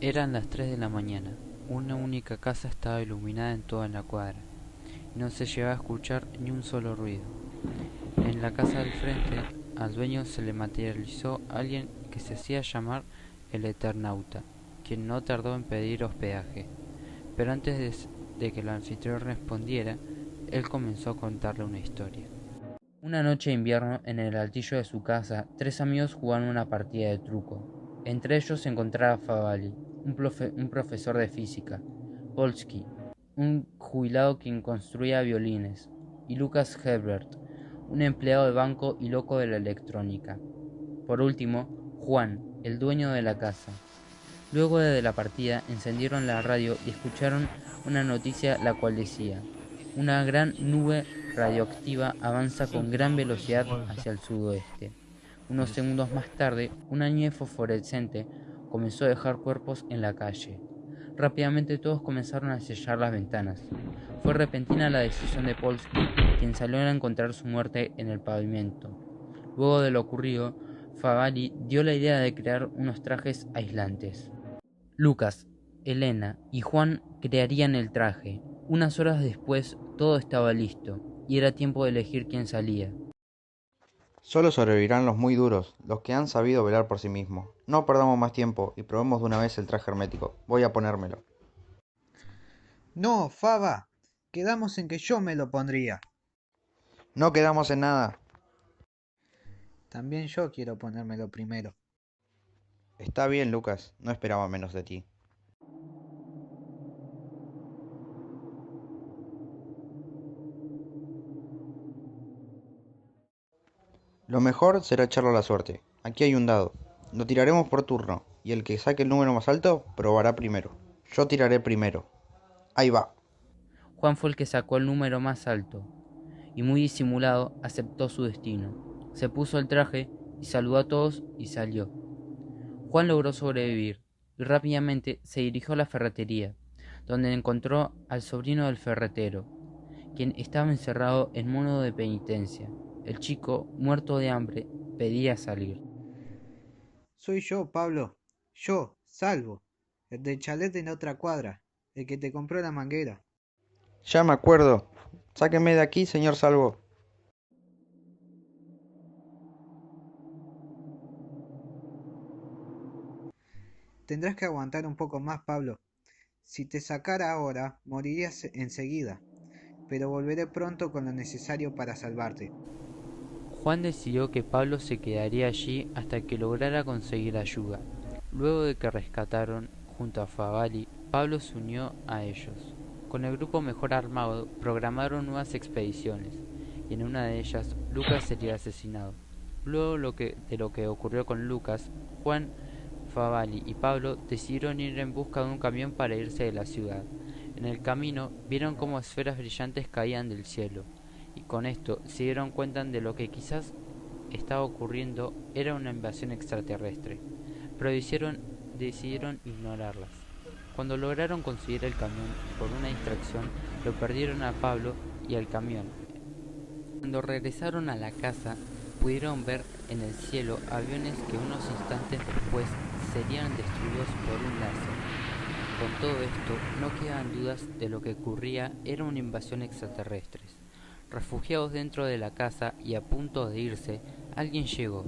Eran las 3 de la mañana. Una única casa estaba iluminada en toda la cuadra, y no se llegaba a escuchar ni un solo ruido. En la casa del frente, al dueño se le materializó alguien que se hacía llamar el Eternauta, quien no tardó en pedir hospedaje. Pero antes de que el anfitrión respondiera, él comenzó a contarle una historia. Una noche de invierno, en el altillo de su casa, tres amigos jugaban una partida de truco. Entre ellos se encontraba Favali, un profesor de física, Polsky, un jubilado quien construía violines, y Lucas Herbert, un empleado de banco y loco de la electrónica. Por último, Juan, el dueño de la casa. Luego de la partida, encendieron la radio y escucharon una noticia la cual decía: una gran nube radioactiva avanza con gran velocidad hacia el sudoeste. Unos segundos más tarde, una nieve fosforescente comenzó a dejar cuerpos en la calle. Rápidamente todos comenzaron a sellar las ventanas. Fue repentina la decisión de Polsky, quien salió a encontrar su muerte en el pavimento. Luego de lo ocurrido, Favali dio la idea de crear unos trajes aislantes. Lucas, Elena y Juan crearían el traje. Unas horas después todo estaba listo, y era tiempo de elegir quién salía. Solo sobrevivirán los muy duros, los que han sabido velar por sí mismos. No perdamos más tiempo y probemos de una vez el traje hermético. Voy a ponérmelo. No, Faba, quedamos en que yo me lo pondría. No quedamos en nada. También yo quiero ponérmelo primero. Está bien, Lucas. No esperaba menos de ti. Lo mejor será echarlo a la suerte. Aquí hay un dado. Lo tiraremos por turno, y el que saque el número más alto probará primero. Yo tiraré primero. Ahí va. Juan fue el que sacó el número más alto, y muy disimulado aceptó su destino. Se puso el traje y saludó a todos y salió. Juan logró sobrevivir, y rápidamente se dirigió a la ferretería, donde encontró al sobrino del ferretero, quien estaba encerrado en modo de penitencia. El chico, muerto de hambre, pedía salir. Soy yo, Pablo. Yo, Salvo. El del chalet en la otra cuadra. El que te compró la manguera. Ya me acuerdo. Sáqueme de aquí, señor Salvo. Tendrás que aguantar un poco más, Pablo. Si te sacara ahora, morirías enseguida. Pero volveré pronto con lo necesario para salvarte. Juan decidió que Pablo se quedaría allí hasta que lograra conseguir ayuda. Luego de que rescataron junto a Favali, Pablo se unió a ellos. Con el grupo mejor armado, programaron nuevas expediciones, y en una de ellas Lucas sería asesinado. Luego de lo que ocurrió con Lucas, Juan, Favali y Pablo decidieron ir en busca de un camión para irse de la ciudad. En el camino vieron cómo esferas brillantes caían del cielo, y con esto se dieron cuenta de lo que quizás estaba ocurriendo era una invasión extraterrestre, pero decidieron ignorarlas. Cuando lograron conseguir el camión, por una distracción, lo perdieron a Pablo y al camión. Cuando regresaron a la casa, pudieron ver en el cielo aviones que unos instantes después serían destruidos por un láser. Con todo esto, no quedan dudas de lo que ocurría era una invasión extraterrestre. Refugiados dentro de la casa y a punto de irse, alguien llegó.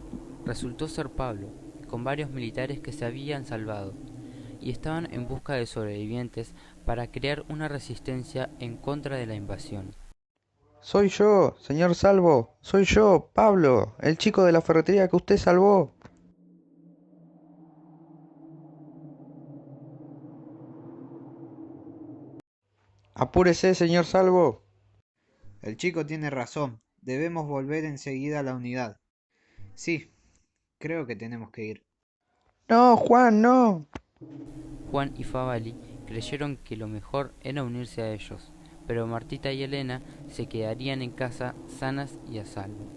Resultó ser Pablo, con varios militares que se habían salvado, y estaban en busca de sobrevivientes para crear una resistencia en contra de la invasión. Soy yo, señor Salvo. Soy yo, Pablo, el chico de la ferretería que usted salvó. Apúrese, señor Salvo. El chico tiene razón. Debemos volver enseguida a la unidad. Sí, creo que tenemos que ir. No, Juan, no. Juan y Favali creyeron que lo mejor era unirse a ellos, pero Martita y Elena se quedarían en casa sanas y a salvo.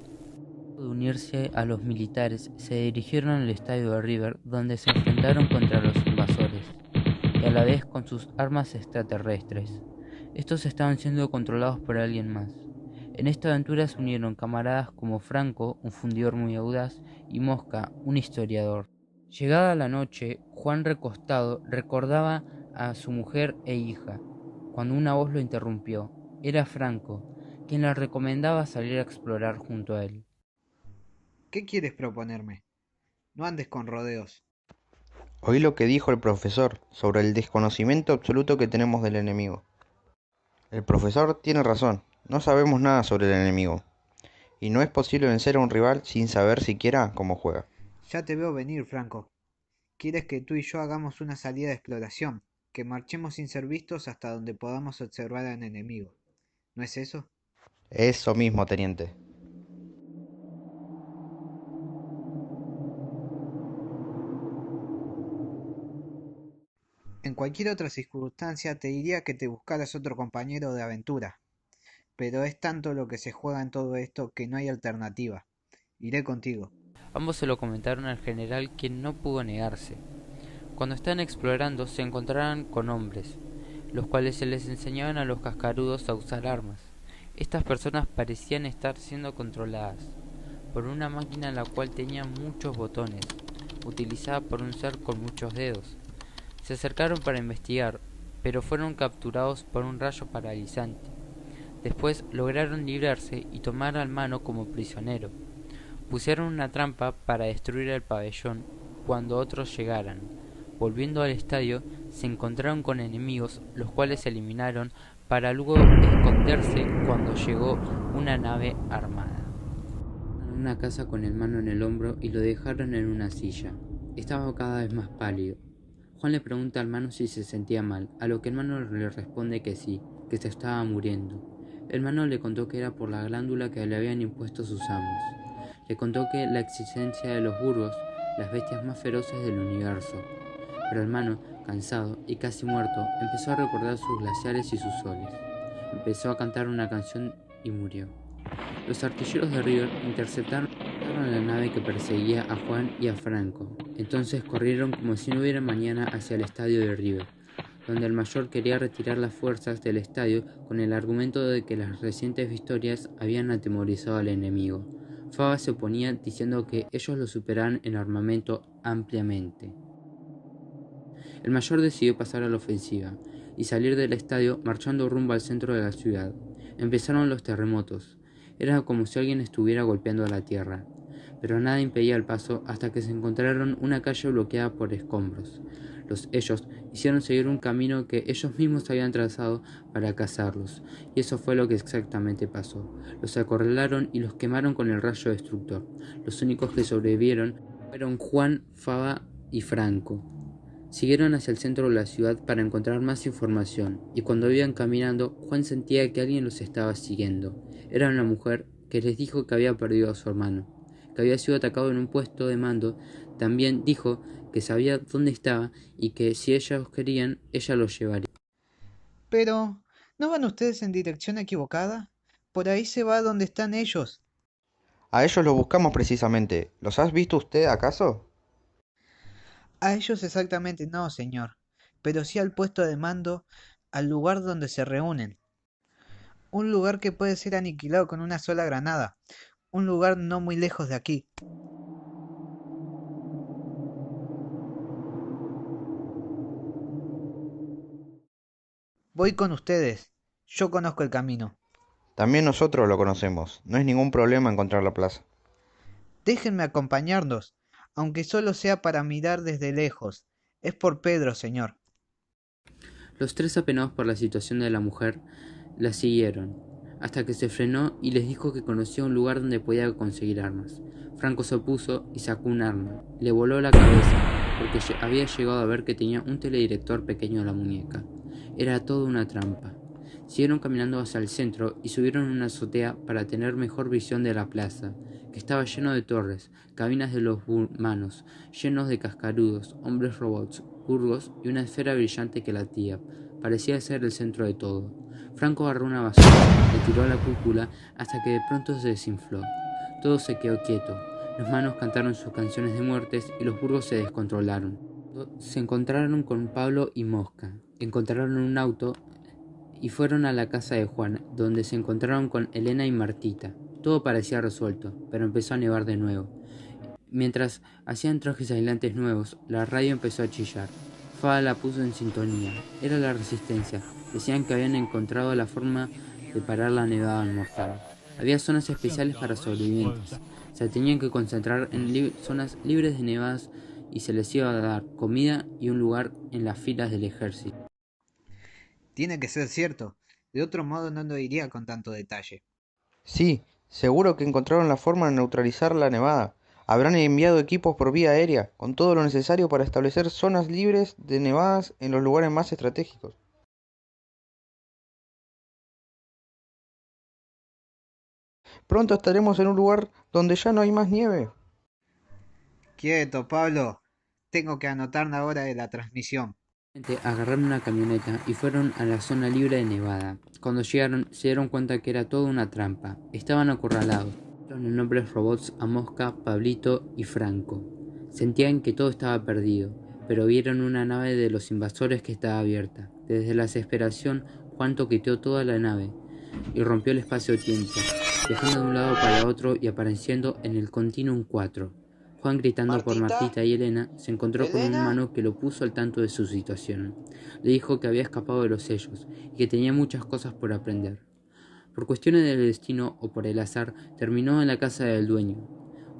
De unirse a los militares, se dirigieron al estadio de River, donde se enfrentaron contra los invasores, y a la vez con sus armas extraterrestres. Estos estaban siendo controlados por alguien más. En esta aventura se unieron camaradas como Franco, un fundidor muy audaz, y Mosca, un historiador. Llegada la noche, Juan recostado recordaba a su mujer e hija, cuando una voz lo interrumpió. Era Franco, quien le recomendaba salir a explorar junto a él. ¿Qué quieres proponerme? No andes con rodeos. Oí lo que dijo el profesor sobre el desconocimiento absoluto que tenemos del enemigo. El profesor tiene razón, no sabemos nada sobre el enemigo, y no es posible vencer a un rival sin saber siquiera cómo juega. Ya te veo venir, Franco. Quieres que tú y yo hagamos una salida de exploración, que marchemos sin ser vistos hasta donde podamos observar al enemigo. ¿No es eso? Eso mismo, teniente. En cualquier otra circunstancia te diría que te buscaras otro compañero de aventura, pero es tanto lo que se juega en todo esto que no hay alternativa. Iré contigo. Ambos se lo comentaron al general, quien no pudo negarse. Cuando estaban explorando se encontraron con hombres, los cuales se les enseñaban a los cascarudos a usar armas. Estas personas parecían estar siendo controladas por una máquina la cual tenía muchos botones, utilizada por un ser con muchos dedos. Se acercaron para investigar, pero fueron capturados por un rayo paralizante. Después lograron librarse y tomar al Mano como prisionero. Pusieron una trampa para destruir el pabellón cuando otros llegaran. Volviendo al estadio, se encontraron con enemigos, los cuales eliminaron para luego esconderse cuando llegó una nave armada. En una casa con el Mano en el hombro y lo dejaron en una silla. Estaba cada vez más pálido. Juan le pregunta al Mano si se sentía mal, a lo que el Mano le responde que sí, que se estaba muriendo. El Mano le contó que era por la glándula que le habían impuesto sus amos. Le contó que la existencia de los burgos, las bestias más feroces del universo. Pero el Mano, cansado y casi muerto, empezó a recordar sus glaciares y sus soles. Empezó a cantar una canción y murió. Los artilleros de River interceptaron a la nave que perseguía a Juan y a Franco. Entonces corrieron como si no hubiera mañana hacia el estadio de River, donde el mayor quería retirar las fuerzas del estadio con el argumento de que las recientes victorias habían atemorizado al enemigo. Fava se oponía diciendo que ellos lo superaban en armamento ampliamente. El mayor decidió pasar a la ofensiva y salir del estadio marchando rumbo al centro de la ciudad. Empezaron los terremotos. Era como si alguien estuviera golpeando a la tierra, pero nada impedía el paso hasta que se encontraron una calle bloqueada por escombros. Ellos hicieron seguir un camino que ellos mismos habían trazado para cazarlos, y eso fue lo que exactamente pasó. Los acorralaron y los quemaron con el rayo destructor. Los únicos que sobrevivieron fueron Juan, Fava y Franco. Siguieron hacia el centro de la ciudad para encontrar más información, y cuando iban caminando, Juan sentía que alguien los estaba siguiendo. Era una mujer que les dijo que había perdido a su hermano, que había sido atacado en un puesto de mando. También dijo que sabía dónde estaba y que si ellos querían, ella los llevaría. Pero, ¿no van ustedes en dirección equivocada? Por ahí se va donde están ellos. A ellos los buscamos precisamente. ¿Los has visto usted acaso? A ellos exactamente no, señor, pero sí al puesto de mando, al lugar donde se reúnen. Un lugar que puede ser aniquilado con una sola granada. Un lugar no muy lejos de aquí. Voy con ustedes. Yo conozco el camino. También nosotros lo conocemos. No es ningún problema encontrar la plaza. Déjenme acompañarnos, aunque solo sea para mirar desde lejos. Es por Pedro, señor. Los tres, apenados por la situación de la mujer, la siguieron, hasta que se frenó y les dijo que conocía un lugar donde podía conseguir armas. Franco se opuso y sacó un arma. Le voló la cabeza, porque había llegado a ver que tenía un teledirector pequeño en la muñeca. Era todo una trampa. Siguieron caminando hacia el centro y subieron una azotea para tener mejor visión de la plaza, que estaba lleno de torres, cabinas de los humanos, llenos de cascarudos, hombres robots, burgos y una esfera brillante que latía. Parecía ser el centro de todo. Franco agarró una basura, le tiró a la cúpula hasta que de pronto se desinfló. Todo se quedó quieto. Los manos cantaron sus canciones de muertes y los burgos se descontrolaron. Se encontraron con Pablo y Mosca. Encontraron un auto y fueron a la casa de Juan, donde se encontraron con Elena y Martita. Todo parecía resuelto, pero empezó a nevar de nuevo. Mientras hacían trajes aislantes nuevos, la radio empezó a chillar. Fada la puso en sintonía. Era la resistencia. Decían que habían encontrado la forma de parar la nevada mortal. Había zonas especiales para sobrevivientes. Se tenían que concentrar en zonas libres de nevadas y se les iba a dar comida y un lugar en las filas del ejército. Tiene que ser cierto. De otro modo no lo diría con tanto detalle. Sí, seguro que encontraron la forma de neutralizar la nevada. Habrán enviado equipos por vía aérea, con todo lo necesario para establecer zonas libres de nevadas en los lugares más estratégicos. Pronto estaremos en un lugar donde ya no hay más nieve. Quieto, Pablo. Tengo que anotar la hora de la transmisión. Agarraron una camioneta y fueron a la zona libre de Nevada. Cuando llegaron, se dieron cuenta que era toda una trampa. Estaban acorralados. Dieron los nombres robots a Mosca, Pablito y Franco. Sentían que todo estaba perdido, pero vieron una nave de los invasores que estaba abierta. Desde la desesperación, Juan toqueteó toda la nave y rompió el espacio-tiempo, dejando de un lado para otro y apareciendo en el Continuum 4. Juan, gritando por Martita y Elena, se encontró con un humano que lo puso al tanto de su situación. Le dijo que había escapado de los sellos y que tenía muchas cosas por aprender. Por cuestiones del destino o por el azar, terminó en la casa del dueño.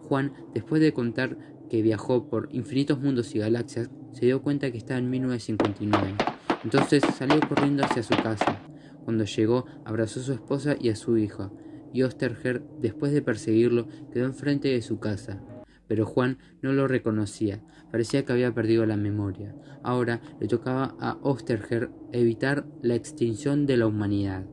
Juan, después de contar que viajó por infinitos mundos y galaxias, se dio cuenta que estaba en 1959. Entonces salió corriendo hacia su casa. Cuando llegó, abrazó a su esposa y a su hija, y Osterger, después de perseguirlo, quedó enfrente de su casa. Pero Juan no lo reconocía, parecía que había perdido la memoria. Ahora le tocaba a Osterger evitar la extinción de la humanidad.